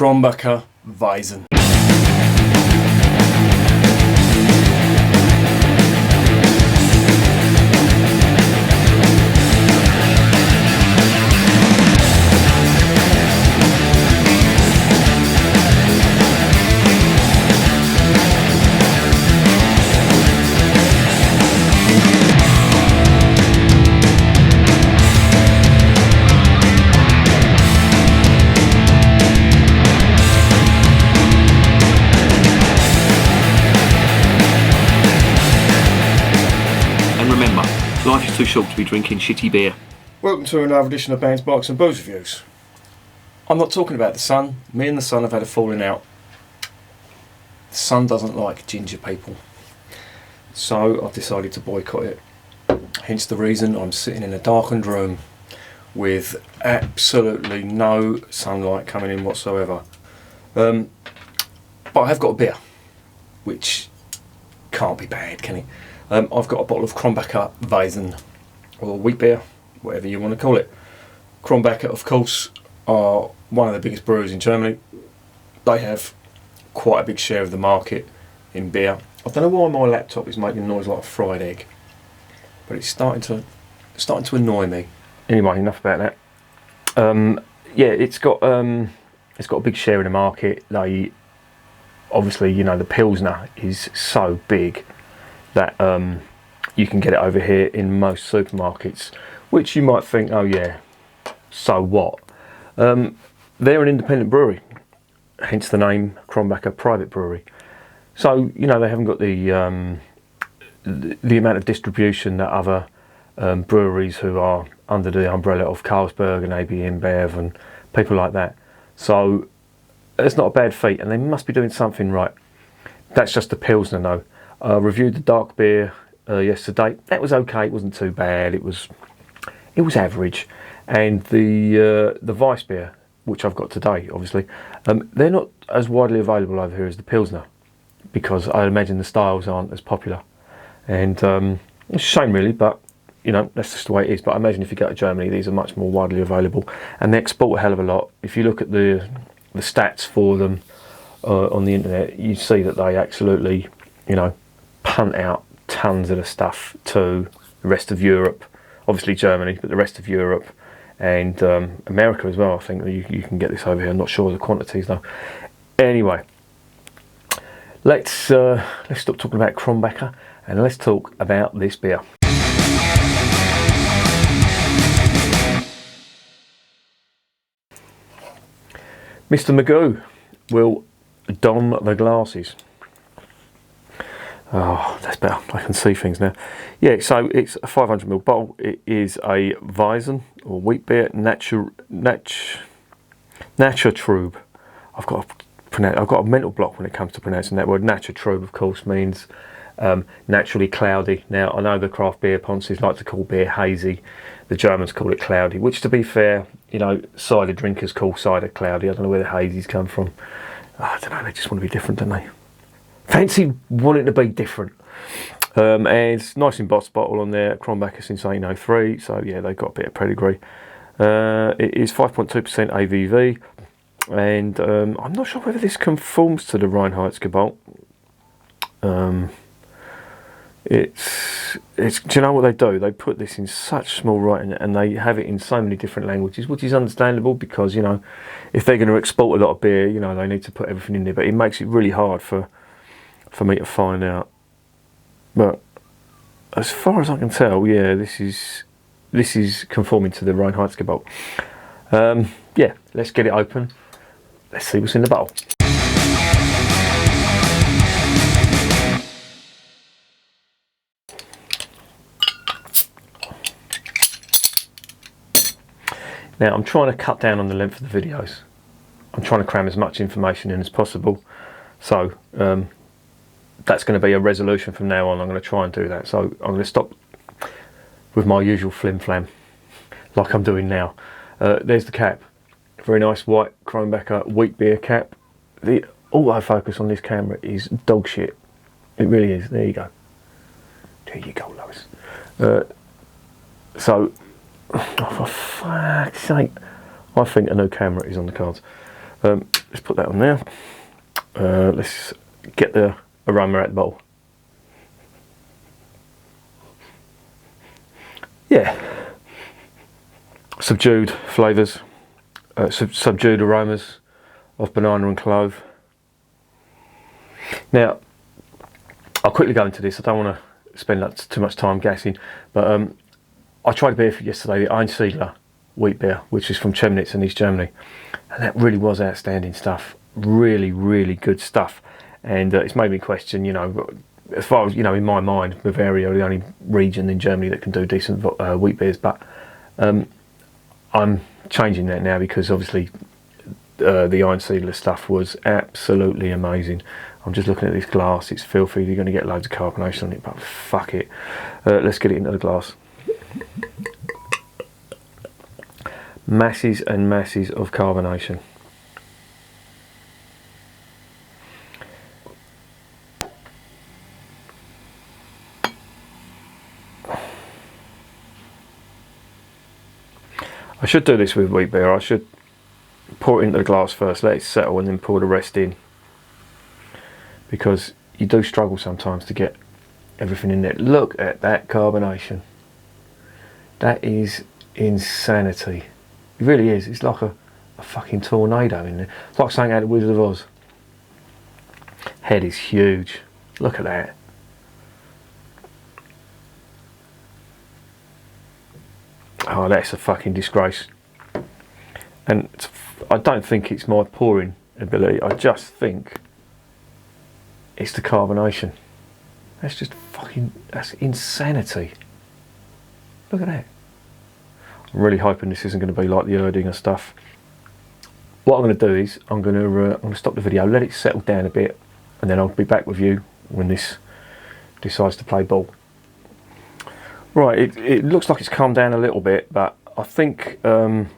Krombacher Weizen. Life is too short to be drinking shitty beer. Welcome to another edition of Bands, Bikes and Booze Reviews. I'm not talking about the sun. Me and the sun have had a falling out. The sun doesn't like ginger people. So I've decided to boycott it. Hence the reason I'm sitting in a darkened room with absolutely no sunlight coming in whatsoever. But I have got a beer, which can't be bad, can it? I've got a bottle of Krombacher Weizen, or wheat beer, whatever you want to call it. Kronbacher, of course, are one of the biggest breweries in Germany. They have quite a big share of the market in beer. I don't know why my laptop is making a noise like a fried egg, but it's starting to annoy me. Anyway, enough about that. Yeah, it's got a big share in the market. They obviously, you know, the Pilsner is so big that you can get it over here in most supermarkets, which you might think, oh yeah, so what? They're an independent brewery, hence the name Kronbacher Private Brewery. So, you know, they haven't got the amount of distribution that other breweries who are under the umbrella of Carlsberg and AB InBev and people like that. So it's not a bad feat, and they must be doing something right. That's just the Pilsner though. I reviewed the dark beer yesterday. That was okay. It wasn't too bad. It was average. And the Weiss beer, which I've got today, obviously, they're not as widely available over here as the Pilsner, because I imagine the styles aren't as popular. And it's a shame, really, but you know, that's just the way it is. But I imagine if you go to Germany, these are much more widely available, and they export a hell of a lot. If you look at the stats for them on the internet, you see that they absolutely, you know, punt out tons of the stuff to the rest of Europe, obviously Germany, but the rest of Europe and America as well. I think that you can get this over here. I'm not sure of the quantities though. Anyway, let's stop talking about Kronbacher and let's talk about this beer. Mr. Magoo will don the glasses. Oh, that's better. I can see things now. Yeah, so it's a 500ml bottle. It is a Weizen or wheat beer, Naturtrube. I've got a mental block when it comes to pronouncing that word. Naturtrube, of course, means naturally cloudy. Now, I know the craft beer ponces like to call beer hazy. The Germans call it cloudy, which, to be fair, you know, cider drinkers call cider cloudy. I don't know where the hazies come from. I don't know. They just want to be different, don't they? Fancy wanting to be different. And it's nice embossed bottle on there. Kronbacher since 1803, so yeah, they've got a bit of pedigree. It is 5.2% ABV, and I'm not sure whether this conforms to the Reinheitsgebot. It's. Do you know what they do? They put this in such small writing, and they have it in so many different languages, which is understandable because, you know, if they're going to export a lot of beer, you know, they need to put everything in there. But it makes it really hard for me to find out. But as far as I can tell, yeah, this is conforming to the Reinheitsgebot. Yeah, let's get it open. Let's see what's in the bottle. Now, I'm trying to cut down on the length of the videos. I'm trying to cram as much information in as possible. So that's going to be a resolution from now on. I'm going to try and do that. So I'm going to stop with my usual flim flam, like I'm doing now. There's the cap. Very nice white Kronbacher wheat beer cap. The autofocus on this camera is dog shit. It really is. There you go. There you go, Lois. So, oh, for fuck's sake, I think a new camera is on the cards. Let's put that on there. Let's get the aroma out the bowl. Yeah, subdued flavours, subdued aromas of banana and clove. Now, I'll quickly go into this. I don't want to spend too much time gassing, but I tried a beer yesterday, the Einsiedler wheat beer, which is from Chemnitz in East Germany, and that really was outstanding stuff. Really, really good stuff, and it's made me question, you know, as far as, you know, in my mind, Bavaria are the only region in Germany that can do decent wheat beers, but I'm changing that now because obviously the Einsiedler stuff was absolutely amazing. I'm just looking at this glass, it's filthy, you're going to get loads of carbonation on it, but fuck it. Let's get it into the glass. Masses and masses of carbonation. I should do this with wheat beer. I should pour it into the glass first, let it settle, and then pour the rest in, because you do struggle sometimes to get everything in there. Look at that carbonation. That is insanity. It really is. It's like a fucking tornado in there. It's like something out of the Wizard of Oz. Head is huge. Look at that. Oh, that's a fucking disgrace. And I don't think it's my pouring ability. I just think it's the carbonation. That's just fucking, that's insanity. Look at that. I'm really hoping this isn't going to be like the Erdinger stuff. What I'm going to do is I'm going to stop the video, let it settle down a bit, and then I'll be back with you when this decides to play ball. Right, it looks like it's calmed down a little bit, but I think I'm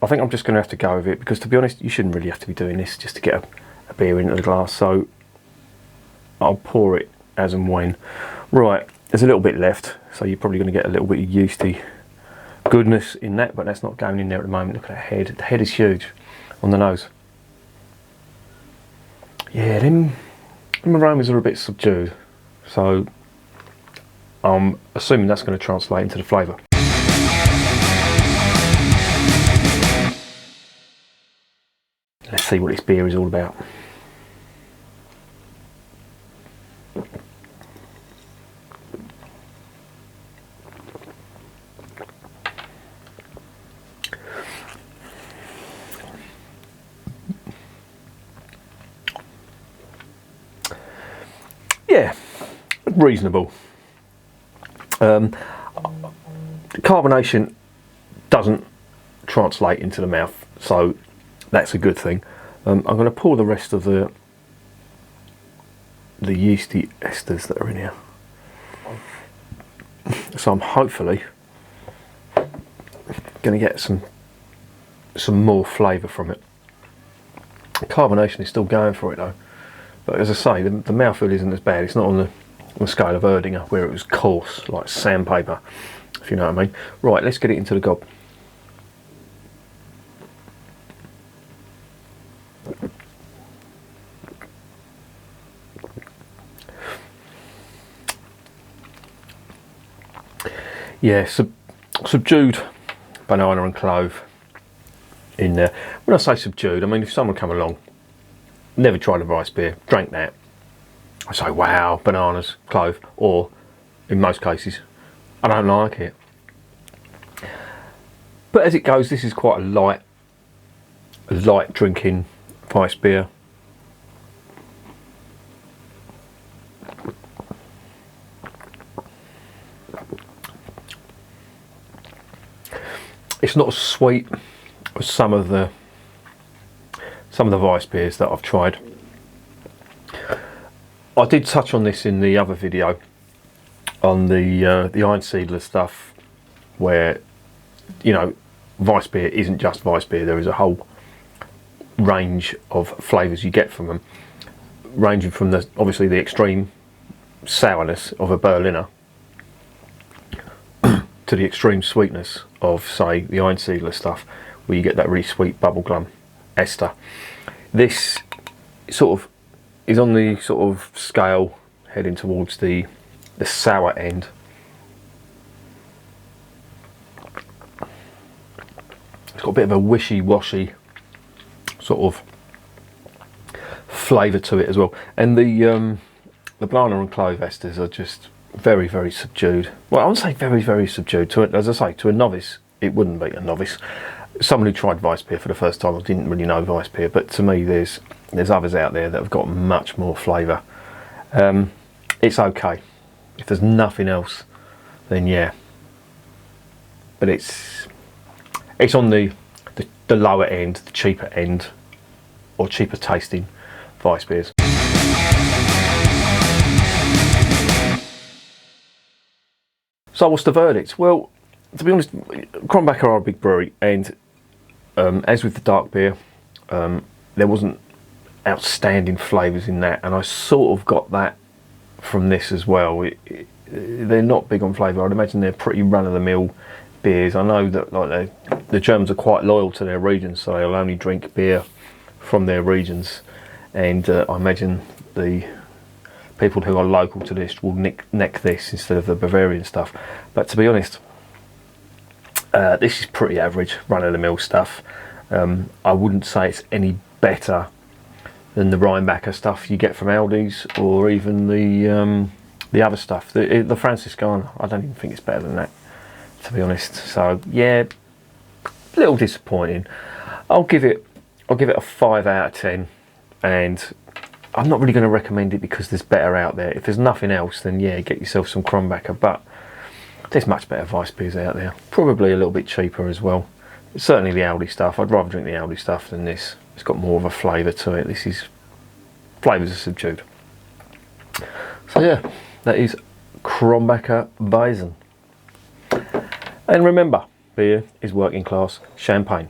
just going to have to go with it, because to be honest, you shouldn't really have to be doing this just to get a beer into the glass. So I'll pour it as and when. Right, there's a little bit left, so you're probably going to get a little bit of yeasty goodness in that, but that's not going in there at the moment. Look at that head. The head is huge on the nose. Yeah, them aromas are a bit subdued, so I'm assuming that's going to translate into the flavour. Let's see what this beer is all about. Yeah, reasonable. The carbonation doesn't translate into the mouth, so that's a good thing. I'm going to pour the rest of the yeasty esters that are in here. So I'm hopefully going to get some more flavour from it. The carbonation is still going for it though. But as I say, the mouthfeel isn't as bad. It's not on the scale of Erdinger, where it was coarse, like sandpaper, if you know what I mean. Right, let's get it into the gob. Yeah, subdued banana and clove in there. When I say subdued, I mean if someone come along, never tried a rice beer, drank that, I say, wow, bananas, clove, or in most cases, I don't like it. But as it goes, this is quite a light drinking rice beer. It's not as sweet as some of the rice beers that I've tried. I did touch on this in the other video on the Einsiedler stuff, where, you know, Weiss beer isn't just Weiss beer. There is a whole range of flavours you get from them, ranging from obviously the extreme sourness of a Berliner to the extreme sweetness of, say, the Einsiedler stuff, where you get that really sweet bubblegum ester. This sort of is on the sort of scale heading towards the sour end. It's got a bit of a wishy-washy sort of flavour to it as well, and the Blana and clove esters are just very, very subdued. Well, I wouldn't say very, very subdued. As I say, to a novice, it wouldn't be a novice. Someone who tried Weissbier for the first time, I didn't really know Weissbier, but to me, there's others out there that have got much more flavour. It's okay. If there's nothing else, then yeah. But it's on the lower end, the cheaper end, or cheaper tasting Weissbiers. So what's the verdict? Well, to be honest, Kronbacher are a big brewery, and as with the dark beer, there wasn't outstanding flavours in that, and I sort of got that from this as well. They're not big on flavour. I'd imagine they're pretty run-of-the-mill beers. I know that like the Germans are quite loyal to their regions, so they'll only drink beer from their regions, and I imagine the people who are local to this will neck this instead of the Bavarian stuff. But to be honest, this is pretty average, run-of-the-mill stuff. I wouldn't say it's any better than the Kronbacher stuff you get from Aldi's, or even the other stuff. The Franziskaner, I don't even think it's better than that, to be honest. So yeah, a little disappointing. I'll give it a 5 out of 10, and I'm not really going to recommend it because there's better out there. If there's nothing else, then yeah, get yourself some Kronbacher, but there's much better Weissbiers out there, probably a little bit cheaper as well. Certainly the Aldi stuff, I'd rather drink the Aldi stuff than this. It's got more of a flavour to it. This is, flavours are subdued. So yeah, that is Krombacher Weizen. And remember, beer is working class champagne.